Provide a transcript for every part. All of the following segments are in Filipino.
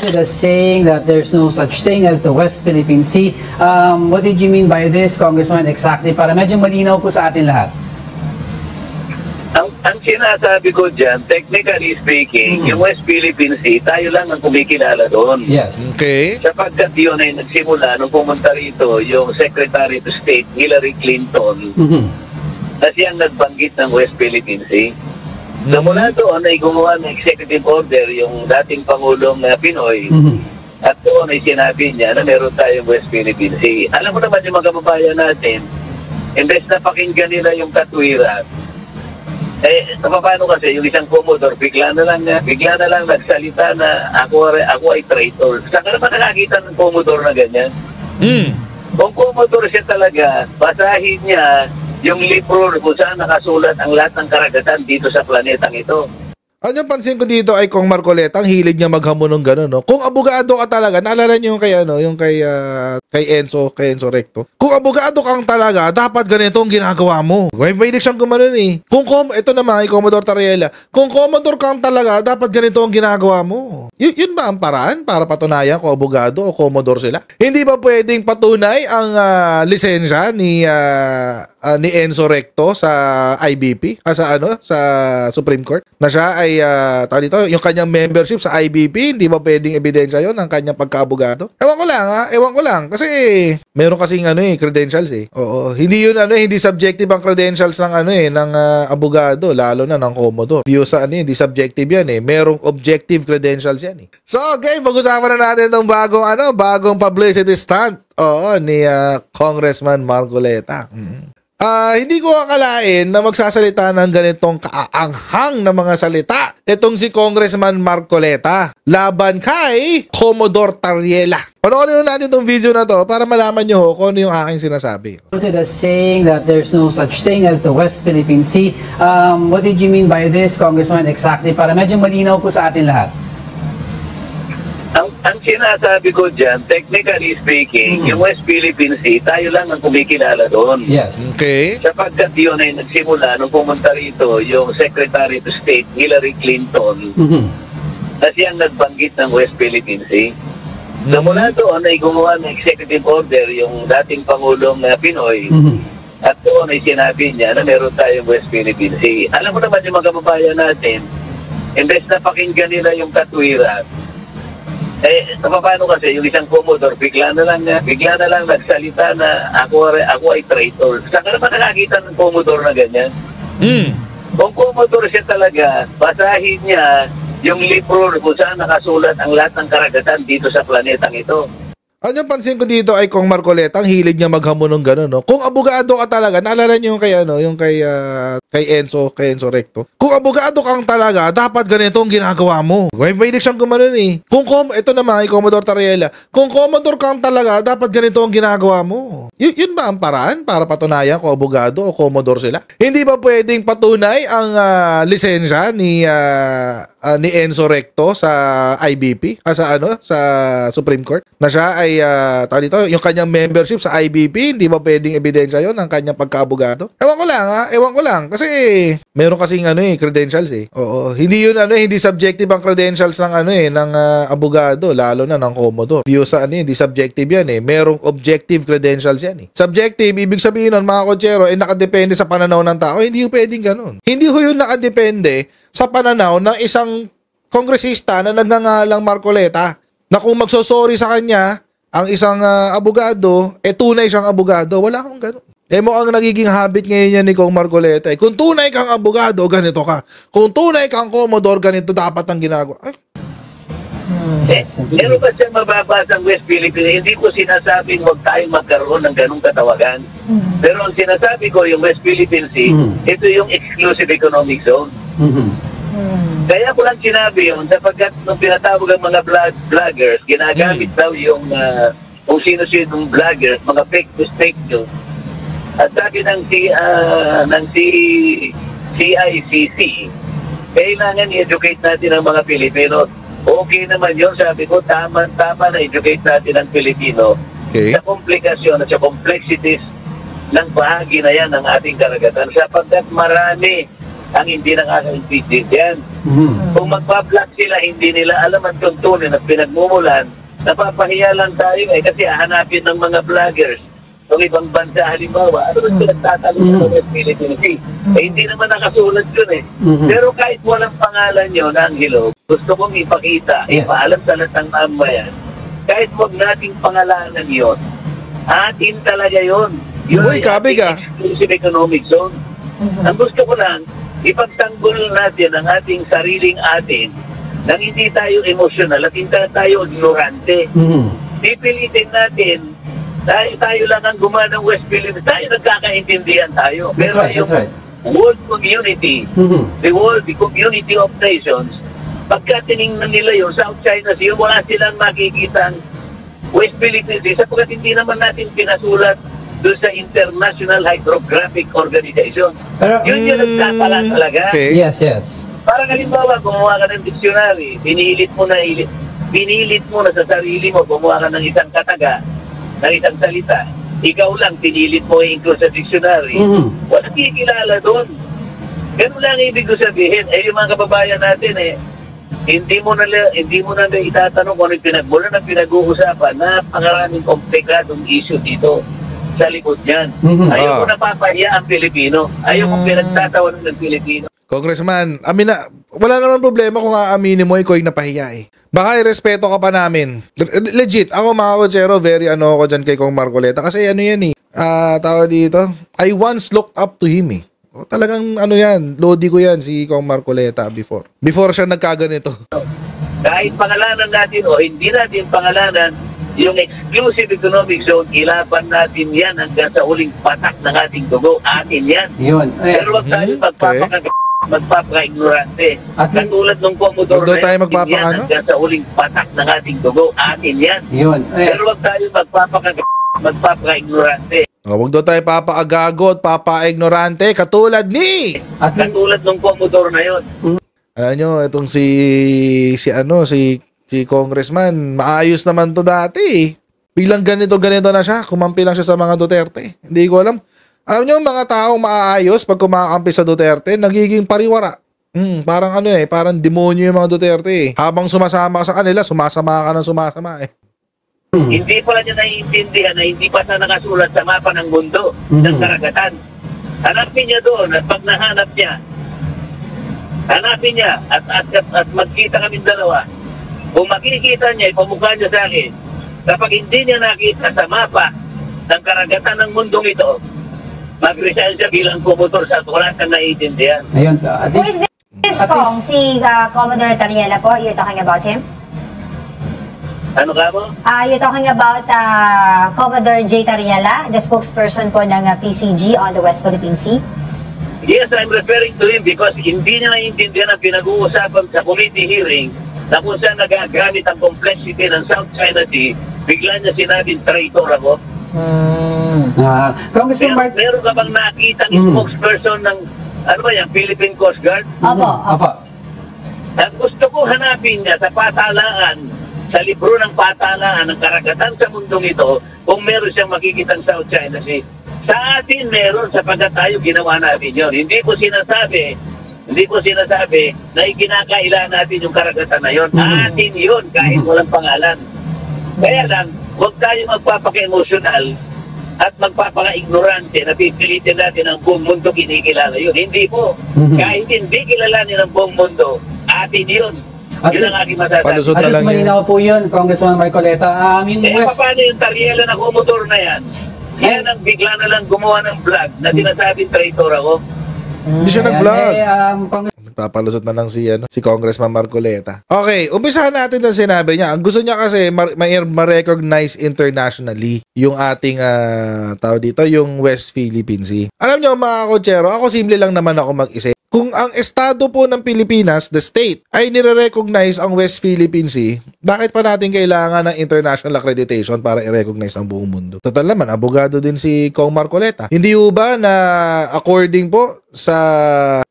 quoted as saying that there's no such thing as the West Philippine Sea. What did you mean by this, Congressman, exactly? Para medyo malinaw po sa atin lahat. Ang sinasabi ko dyan, technically speaking, yung West Philippine Sea, tayo lang ang kumikilala doon. Yes. Okay. Sapagkat yun ay nagsimula nung pumunta rito yung Secretary of State Hillary Clinton na siyang nagbanggit ng West Philippine Sea. So mula doon ay gumawa ng executive order yung dating Pangulong Pinoy at doon ay sinabi niya na meron tayong West Philippine Sea. Alam mo naman yung mga kababayan natin, imbes na pakinggan nila yung katwiran, paano kasi yung isang Commodore bigla na lang nagsalita na ako ay traitor. Saan ka naman nakakita ng Commodore na ganyan? Kung Commodore siya talaga, basahin niya yung libro kung saan nakasulat ang lahat ng karagatan dito sa planetang ito. Ano yung pansin ko dito ay Kong Marcoleta, ang hilig niya maghamon ng gano'n, no? Kung abogado ka talaga, naalala niyo yung kay, kay Enzo Recto. Kung abogado kang talaga, dapat ganito ang ginagawa mo. May siyang gumanon eh. Ito naman, kay Commodore Tariela, kung Commodore kang talaga, dapat ganito ang ginagawa mo. Yun ba ang paraan para patunayan kung abogado o Commodore sila? Hindi ba pwedeng patunay ang lisensya ni Enzo Recto sa IBP, sa Supreme Court, na siya ay yung kanyang membership sa IBP, hindi ba pwedeng ebidensya yon ng kanyang pagkaabogado? Ewan ko lang kasi meron kasing credentials eh. Oo, hindi yun hindi subjective ang credentials ng abogado, lalo na ng Commodore. Hindi subjective yan eh. Merong objective credentials yan eh. So, okay, pag-usapan na natin tong bagong publicity stunt ni Congressman Marcoleta. Hindi ko akalain na magsasalita ng ganitong kaaanghang na mga salita itong si Congressman Marcoleta laban kay Commodore Tariela. Panoorin natin itong video na to para malaman nyo kung ano yung aking sinasabi. Quoted as saying that there's no such thing as the West Philippine Sea. What did you mean by this, Congressman, exactly? Para medyo malinaw po sa atin lahat. Ang sinasabi ko dyan, technically speaking, yung West Philippine Sea, tayo lang ang kumikilala doon. Yes. Okay. Sapagkat yun ay nagsimula nung pumunta rito yung Secretary of State Hillary Clinton na siyang nagbanggit ng West Philippine Sea. So mula doon ay gumawa ng executive order yung dating Pangulong Pinoy at doon ay sinabi niya na meron tayong West Philippine Sea. Alam mo naman yung mga kababayan natin, imbes na pakinggan nila yung katwiran, paano kasi yung isang Commodore bigla na lang nagsalita na ako ay traitor. Saan ka naman nakakita ng Commodore na ganyan? Kung Commodore siya talaga, basahin niya yung libro kung saan nakasulat ang lahat ng karagatan dito sa planetang ito. Ano yung pansin ko dito ay Kong Marcoleta, ang hilig niya maghamon ng gano'n, no? Kung abogado ka talaga, naalala niyo yung kay Enzo Recto. Kung abogado kang talaga, dapat ganito ang ginagawa mo. May siyang gumanon eh. Ito naman, kay Commodore Tariela, kung Commodore kang talaga, dapat ganito ang ginagawa mo. Yun ba ang paraan para patunayan kung abogado o Commodore sila? Hindi ba pwedeng patunay ang lisensya ni Enzo Recto sa IBP, sa Supreme Court, na siya ay yung kanyang membership sa IBP, hindi ba pwedeng ebidensya yon ng kanyang pagkaabogado? Ewan ko lang kasi meron kasing credentials eh. Oo, hindi subjective ang credentials ng abogado, lalo na ng Commodore. Hindi subjective yan eh. Merong objective credentials yan eh. Subjective, ibig sabihin nun mga kotsero, nakadepende sa pananaw ng tao. Hindi ho pwedeng ganun. Hindi ho yun nakadepende sa pananaw ng isang kongresista na nagngangalang Marcoleta, na kung magsosorry sa kanya ang isang abogado, tunay siyang abogado. Wala akong ganun. Mukhang nagiging habit ngayon yan ni Kong Marcoleta. Kung tunay kang abogado, ganito ka. Kung tunay kang Commodore, ganito dapat ang ginagawa. Meron ba siyang mababasang West Philippines? Hindi ko sinasabing huwag tayong magkaroon ng ganung katawagan. Pero ang sinasabi ko, yung West Philippine Sea, ito yung exclusive economic zone. Kaya ko lang sinabi yun, sapagkat nung pinatawag ang mga vloggers, ginagamit daw yung kung sino-sinong vloggers, mga fake news. At sabi ng CICC, kailangan i-educate natin ang mga Pilipino. Okay naman yun, sabi ko, tama na educate natin ang Pilipino sa komplikasyon at sa complexities ng bahagi na yan ng ating karagatan, sapagkat marami ang hindi nakaka-intindihan. Kung magpa-block sila, hindi nila alam ang tuntunin at pinagmumulan, napapahiya lang tayo kasi hahanapin ng mga vloggers ng ibang bansa, halimbawa, ano ba pinagtatalong ng West Philippine Sea? Hindi naman nakasulat yun Pero kahit walang pangalan yun, Angelo, gusto kong ipakita, ipaalam sa lahat ng mamayan, kahit wag nating pangalanan yun, atin talaga yun. Yun Uy, ay kabig ating exclusive economic zone. Ang gusto ko lang, ipagtanggol natin ang ating sariling atin nang hindi tayo emosyonal at hindi tayo ignorante. Pipilitin natin, tayo lang ang gumawa ng West Philippines, tayo nagkakaintindihan tayo. Pero That's right. world community, the community of nations, pagka tinignan nila yung South China Sea, wala silang makikitang West Philippines Sea sapagkat hindi naman natin pinasulat doon sa International Hydrographic Organization. Pero, Yun yung nagkakala talaga. Okay. yes. Parang halimbawa, gumawa ka ng dictionary, pinilit mo na sa sarili mo, gumawa ka ng isang kataga, ng isang salita, ikaw lang, pinilit mo i-include sa dictionary, walang kikilala doon. Ganun lang ibig ko sabihin. Yung mga kababayan natin hindi mo na itatanong kung ano yung pinagmulan ng pinag-uusapan. Napakaraming komplikadong issue dito sa likod niyan. Ayaw ko napapahiya ang Pilipino. Ayaw kong pinagtatawanan ng Pilipino. Congressman, wala naman problema kung aaminin mo ikaw yung napahiya Baka irespeto ka pa namin. Legit, ako mga kotsero, very ako dyan kay Kong Marcoleta. Kasi yan tawag dito, I once looked up to him talagang yan, lodi ko yan si Kong Marcoleta before siya nagkaganito. Kahit pangalanan natin o hindi natin pangalanan, yung exclusive economic zone, ilaban natin yan hanggang sa uling patak ng ating dugo. Atin yan. Yun. Pero wag tayo magpapaka-ignorante. At Katulad ng Commodore Huwag daw tayo yan hanggang sa uling patak ng ating dugo. Atin yan. Yun. Pero wag tayo magpapaka-ignorante. Huwag daw tayo papaagago at papa-ignorante katulad ni Katulad ng Commodore na yun. alam nyo, itong si Congressman, maayos naman to dati Biglang ganito na siya, kumampi lang siya sa mga Duterte. Hindi ko alam. Alam nyo, mga taong maaayos pag kumakampi sa Duterte, nagiging pariwara. Parang parang demonyo yung mga Duterte Habang sumasama ka sa kanila, sumasama ka ng sumasama Hindi pala niya naiintindihan na hindi pa siya nakasulat sa mapa ng mundo ng karagatan. Hanapin niya doon at pag nahanap niya, hanapin niya at magkita kami dalawa. Kung makikita niya, ipamukha niya sa akin. Kapag hindi niya nakita sa mapa ng karagatan ng mundong ito, mag-resign siya bilang kumotor sa wala kang naiintindihan. Ayun, at Who is this Kong? Si Commodore Tariela po? You're talking about him? Ano ka mo? You're talking about Commodore J. Tariela, the spokesperson po ng PCG on the West Philippine Sea? Yes, I'm referring to him because hindi niya naiintindihan ang pinag-uusapan sa committee hearing na kung saan nagagamit ang complexity ng South China Sea, bigla niya sinabing traitor ako. Congressman Mark... Meron ka bang nakita ng spokesperson ng Philippine Coast Guard? Opo. At gusto ko hanapin niya sa patalaan, sa libro ng patalaan ng karagatan sa mundong ito, kung meron siyang makikitang South China Sea. Sa atin meron sapagkat tayo ginawa natin yun. Hindi ko sinasabi na ikinakailangan natin yung karagatan na yun. Atin yun kahit walang pangalan. Kaya lang, huwag tayo magpapaka-emotional at magpapaka-ignorante na pipilitin natin ang buong mundo kinikilala yun. Hindi po. Kahit hindi kilalanin ang buong mundo, atin yun. Yun ang aking masasabi. Palusot At na lang least malinaw po yun, Congressman Marcoleta. Paano yung Tariela na kumotor na yan? Yan ang bigla na lang gumawa ng vlog na sinasabing traitor ako. Hindi siya nag-vlog. Congressman Papalusot na lang si Congressman Marcoleta. Okay, umpisahan natin sa sinabi niya. Ang gusto niya kasi ma-recognize internationally yung ating tao dito, yung West Philippine Sea. Alam niyo mga kotsero, ako simple lang naman ako mag-isip. Kung ang estado po ng Pilipinas, the state, ay nire-recognize ang West Philippine Sea, bakit pa natin kailangan ng international accreditation para i-recognize ang buong mundo? Total naman, abogado din si Kong Marcoleta. Hindi ba na according po sa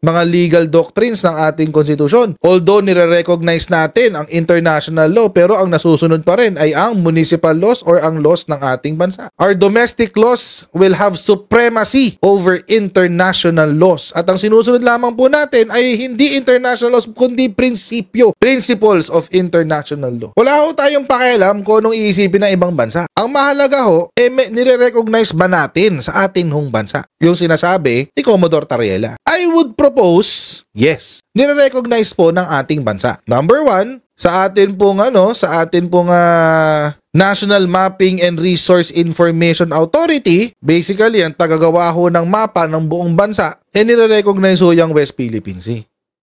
mga legal doctrines ng ating konstitusyon. Although nire-recognize natin ang international law, pero ang nasusunod pa rin ay ang municipal laws or ang laws ng ating bansa. Our domestic laws will have supremacy over international laws. At ang sinusunod lamang po natin ay hindi international laws, kundi principles of international law. Wala ho tayong pakialam kung anong iisipin ng ibang bansa. Ang mahalaga ho, nire-recognize ba natin sa atin hong bansa? Yung sinasabi ni Commodore Tariela. I would propose, yes, nire-recognize po ng ating bansa. Number one, sa atin pong National Mapping and Resource Information Authority, basically ang tagagawa ho ng mapa ng buong bansa, nire-recognize ho yung West Philippine Sea.